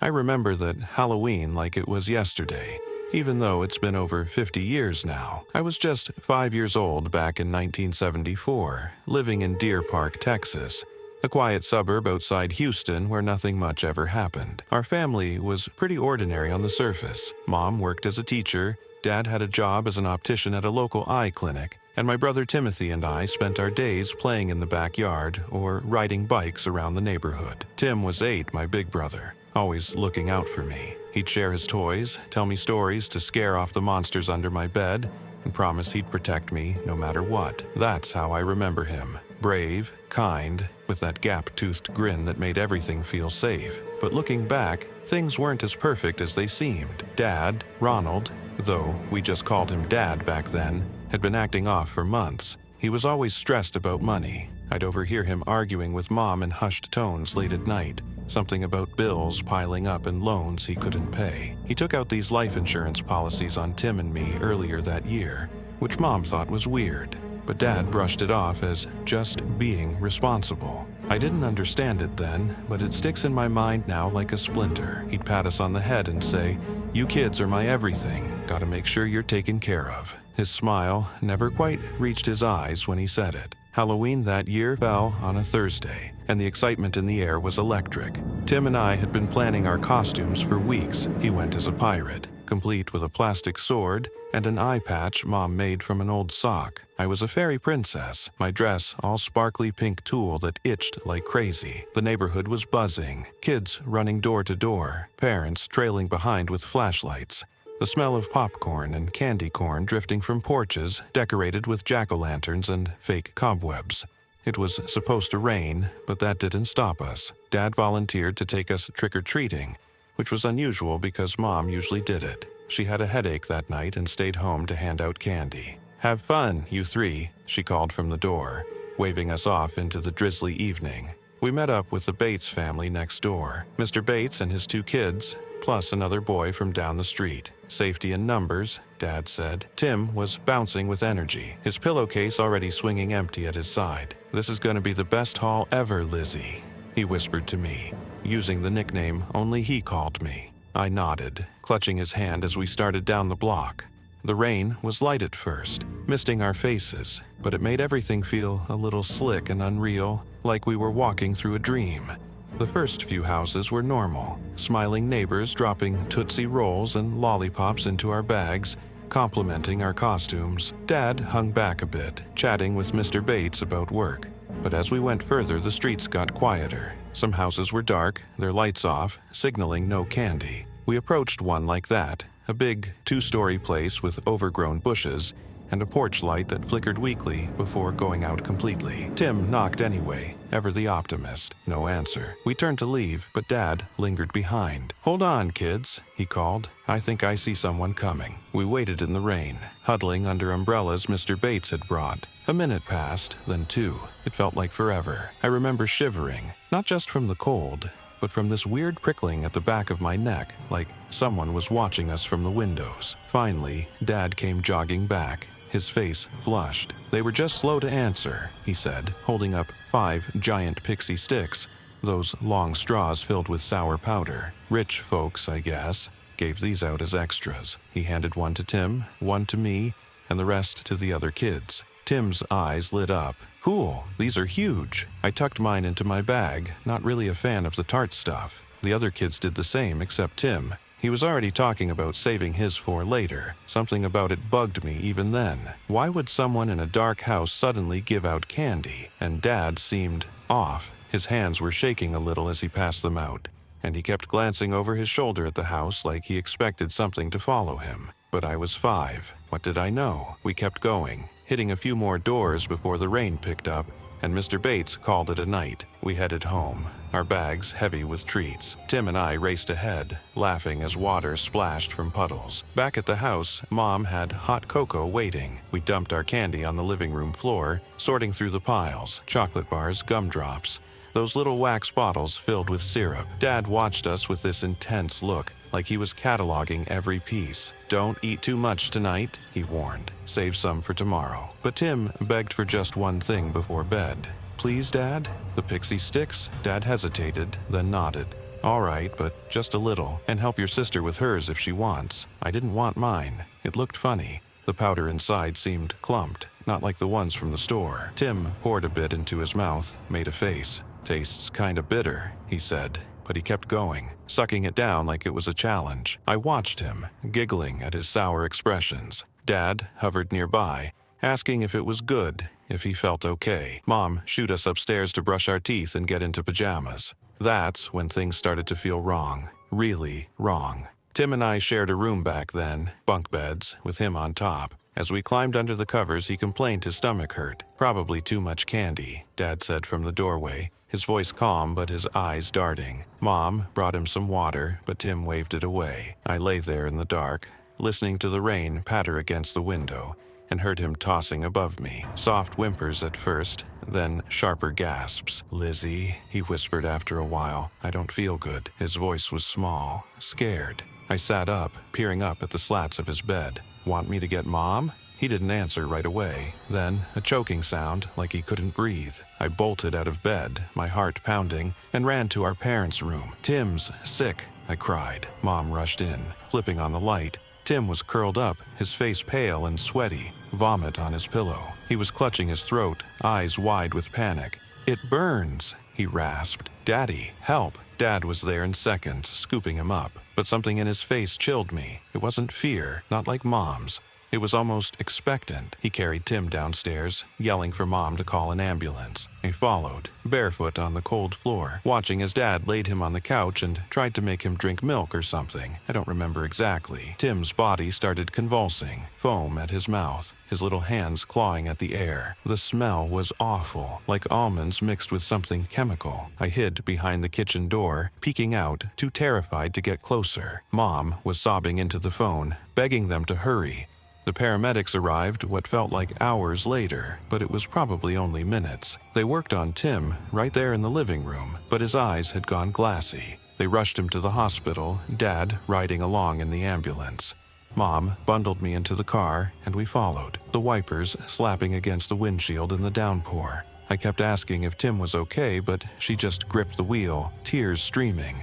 I remember that Halloween like it was yesterday, even though it's been over 50 years now. I was just 5 years old back in 1974, living in Deer Park, Texas, a quiet suburb outside Houston where nothing much ever happened. Our family was pretty ordinary on the surface. Mom worked as a teacher, Dad had a job as an optician at a local eye clinic, and my brother Timothy and I spent our days playing in the backyard or riding bikes around the neighborhood. Tim was 8, my big brother, always looking out for me. He'd share his toys, tell me stories to scare off the monsters under my bed, and promise he'd protect me no matter what. That's how I remember him. Brave, kind, with that gap-toothed grin that made everything feel safe. But looking back, things weren't as perfect as they seemed. Dad, Ronald, though we just called him Dad back then, had been acting off for months. He was always stressed about money. I'd overhear him arguing with Mom in hushed tones late at night, something about bills piling up and loans he couldn't pay. He took out these life insurance policies on Tim and me earlier that year, which Mom thought was weird, but Dad brushed it off as just being responsible. I didn't understand it then, but it sticks in my mind now like a splinter. He'd pat us on the head and say, "You kids are my everything. Gotta make sure you're taken care of." His smile never quite reached his eyes when he said it. Halloween that year fell on a Thursday, and the excitement in the air was electric. Tim and I had been planning our costumes for weeks. He went as a pirate, complete with a plastic sword and an eye patch Mom made from an old sock. I was a fairy princess, my dress all sparkly pink tulle that itched like crazy. The neighborhood was buzzing, kids running door to door, parents trailing behind with flashlights. The smell of popcorn and candy corn drifting from porches decorated with jack-o'-lanterns and fake cobwebs. It was supposed to rain, but that didn't stop us. Dad volunteered to take us trick-or-treating, which was unusual because Mom usually did it. She had a headache that night and stayed home to hand out candy. "Have fun, you three," she called from the door, waving us off into the drizzly evening. We met up with the Bates family next door, Mr. Bates and his 2 kids, plus another boy from down the street. Safety in numbers, Dad said. Tim was bouncing with energy, his pillowcase already swinging empty at his side. "This is going to be the best haul ever, Lizzie," he whispered to me, using the nickname only he called me. I nodded, clutching his hand as we started down the block. The rain was light at first, misting our faces, but it made everything feel a little slick and unreal, like we were walking through a dream. The first few houses were normal, smiling neighbors dropping Tootsie Rolls and lollipops into our bags, complimenting our costumes. Dad hung back a bit, chatting with Mr. Bates about work. But as we went further, the streets got quieter. Some houses were dark, their lights off, signaling no candy. We approached one like that, a big 2-story place with overgrown bushes and a porch light that flickered weakly before going out completely. Tim knocked anyway, ever the optimist. No answer. We turned to leave, but Dad lingered behind. "Hold on, kids," he called. "I think I see someone coming." We waited in the rain, huddling under umbrellas Mr. Bates had brought. A minute passed, then 2. It felt like forever. I remember shivering, not just from the cold, but from this weird prickling at the back of my neck, like someone was watching us from the windows. Finally, Dad came jogging back, his face flushed. "They were just slow to answer," he said, holding up 5 giant pixie sticks, those long straws filled with sour powder. "Rich folks, I guess, gave these out as extras." He handed one to Tim, one to me, and the rest to the other kids. Tim's eyes lit up. "Cool, these are huge." I tucked mine into my bag, not really a fan of the tart stuff. The other kids did the same except Tim. He was already talking about saving his for later. Something about it bugged me even then. Why would someone in a dark house suddenly give out candy? And Dad seemed off. His hands were shaking a little as he passed them out, and he kept glancing over his shoulder at the house like he expected something to follow him. But I was 5. What did I know? We kept going, hitting a few more doors before the rain picked up, and Mr. Bates called it a night. We headed home, our bags heavy with treats. Tim and I raced ahead, laughing as water splashed from puddles. Back at the house, Mom had hot cocoa waiting. We dumped our candy on the living room floor, sorting through the piles, chocolate bars, gumdrops, those little wax bottles filled with syrup. Dad watched us with this intense look, like he was cataloging every piece. "Don't eat too much tonight," he warned. "Save some for tomorrow." But Tim begged for just one thing before bed. "Please, Dad?" "The pixie sticks?" Dad hesitated, then nodded. "All right, but just a little, and help your sister with hers if she wants." I didn't want mine. It looked funny. The powder inside seemed clumped, not like the ones from the store. Tim poured a bit into his mouth, made a face. "Tastes kinda bitter," he said, but he kept going, sucking it down like it was a challenge. I watched him, giggling at his sour expressions. Dad hovered nearby, asking if it was good, if he felt okay. Mom shooed us upstairs to brush our teeth and get into pajamas. That's when things started to feel wrong. Really wrong. Tim and I shared a room back then, bunk beds, with him on top. As we climbed under the covers, he complained his stomach hurt. "Probably too much candy," Dad said from the doorway, his voice calm but his eyes darting. Mom brought him some water, but Tim waved it away. I lay there in the dark, listening to the rain patter against the window, and heard him tossing above me. Soft whimpers at first, then sharper gasps. "Lizzie," he whispered after a while. "I don't feel good." His voice was small, scared. I sat up, peering up at the slats of his bed. "Want me to get Mom?" He didn't answer right away. Then, a choking sound, like he couldn't breathe. I bolted out of bed, my heart pounding, and ran to our parents' room. "Tim's sick," I cried. Mom rushed in, flipping on the light. Tim was curled up, his face pale and sweaty, vomit on his pillow. He was clutching his throat, eyes wide with panic. "It burns," he rasped. "Daddy, help." Dad was there in seconds, scooping him up. But something in his face chilled me. It wasn't fear, not like Mom's. It was almost expectant. He carried Tim downstairs, yelling for Mom to call an ambulance. I followed, barefoot on the cold floor, watching as Dad laid him on the couch and tried to make him drink milk or something. I don't remember exactly. Tim's body started convulsing, foam at his mouth, his little hands clawing at the air. The smell was awful, like almonds mixed with something chemical. I hid behind the kitchen door, peeking out, too terrified to get closer. Mom was sobbing into the phone, begging them to hurry. The paramedics arrived what felt like hours later, but it was probably only minutes. They worked on Tim right there in the living room, but his eyes had gone glassy. They rushed him to the hospital, Dad riding along in the ambulance. Mom bundled me into the car, and we followed, the wipers slapping against the windshield in the downpour. I kept asking if Tim was okay, but she just gripped the wheel, tears streaming.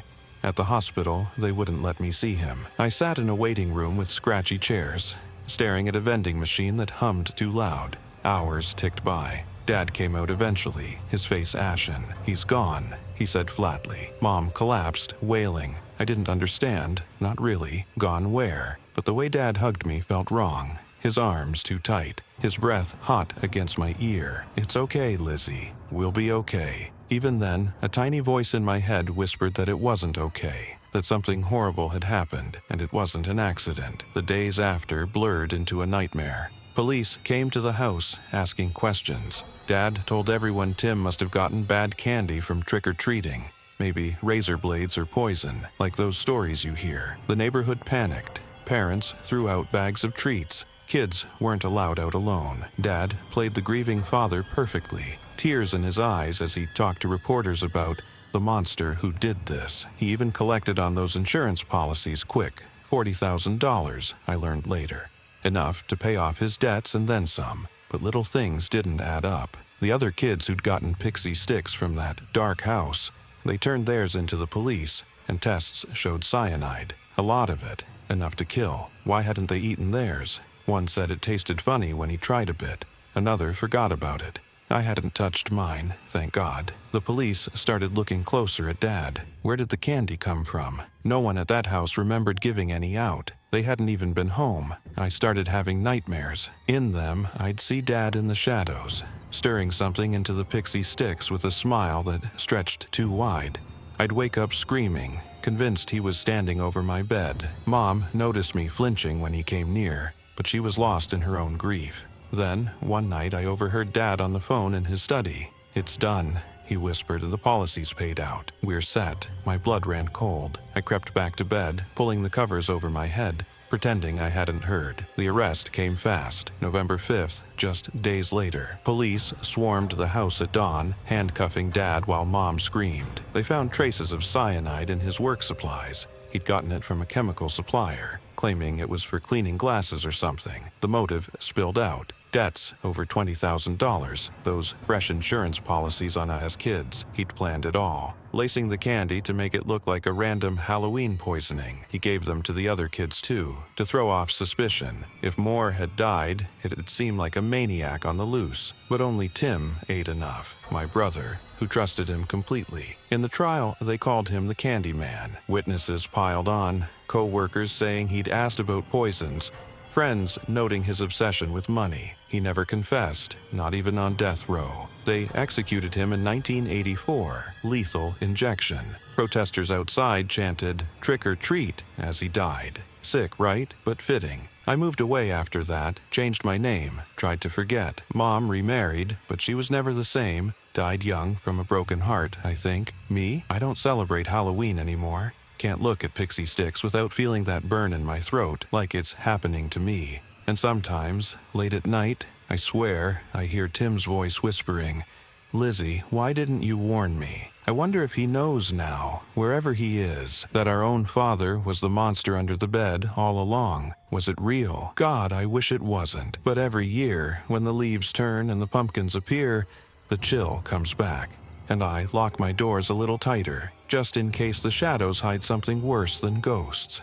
At the hospital, they wouldn't let me see him. I sat in a waiting room with scratchy chairs, staring at a vending machine that hummed too loud. Hours ticked by. Dad came out eventually, his face ashen. "He's gone," he said flatly. Mom collapsed, wailing. I didn't understand, not really. Gone where? But the way Dad hugged me felt wrong. His arms too tight, his breath hot against my ear. "It's okay, Lizzie. We'll be okay." Even then, a tiny voice in my head whispered that it wasn't okay, that something horrible had happened, and it wasn't an accident. The days after blurred into a nightmare. Police came to the house, asking questions. Dad told everyone Tim must have gotten bad candy from trick-or-treating. Maybe razor blades or poison, like those stories you hear. The neighborhood panicked. Parents threw out bags of treats. Kids weren't allowed out alone. Dad played the grieving father perfectly, tears in his eyes as he talked to reporters about the monster who did this. He even collected on those insurance policies quick. $40,000, I learned later. Enough to pay off his debts and then some. But little things didn't add up. The other kids who'd gotten pixie sticks from that dark house, they turned theirs into the police, and tests showed cyanide. A lot of it, enough to kill. Why hadn't they eaten theirs? One said it tasted funny when he tried a bit. Another forgot about it. I hadn't touched mine, thank God. The police started looking closer at Dad. Where did the candy come from? No one at that house remembered giving any out. They hadn't even been home. I started having nightmares. In them, I'd see Dad in the shadows, stirring something into the pixie sticks with a smile that stretched too wide. I'd wake up screaming, convinced he was standing over my bed. Mom noticed me flinching when he came near, but she was lost in her own grief. Then, one night I overheard Dad on the phone in his study. "It's done," he whispered, "and the policy's paid out. We're set." My blood ran cold. I crept back to bed, pulling the covers over my head, pretending I hadn't heard. The arrest came fast. November 5th, just days later. Police swarmed the house at dawn, handcuffing Dad while Mom screamed. They found traces of cyanide in his work supplies. He'd gotten it from a chemical supplier, claiming it was for cleaning glasses or something. The motive spilled out. Debts over $20,000, those fresh insurance policies on us as kids. He'd planned it all, lacing the candy to make it look like a random Halloween poisoning. He gave them to the other kids too, to throw off suspicion. If more had died, it'd seem like a maniac on the loose. But only Tim ate enough, my brother, who trusted him completely. In the trial, they called him the Candy Man. Witnesses piled on, co-workers saying he'd asked about poisons, friends noting his obsession with money. He never confessed, not even on death row. They executed him in 1984, lethal injection. Protesters outside chanted, "Trick or treat," as he died. Sick, right? But fitting. I moved away after that, changed my name, tried to forget. Mom remarried, but she was never the same. Died young from a broken heart, I think. Me? I don't celebrate Halloween anymore. Can't look at pixie sticks without feeling that burn in my throat, like it's happening to me. And sometimes, late at night, I swear, I hear Tim's voice whispering, "Lizzie, why didn't you warn me?" I wonder if he knows now, wherever he is, that our own father was the monster under the bed all along. Was it real? God, I wish it wasn't. But every year, when the leaves turn and the pumpkins appear, the chill comes back. And I lock my doors a little tighter, just in case the shadows hide something worse than ghosts.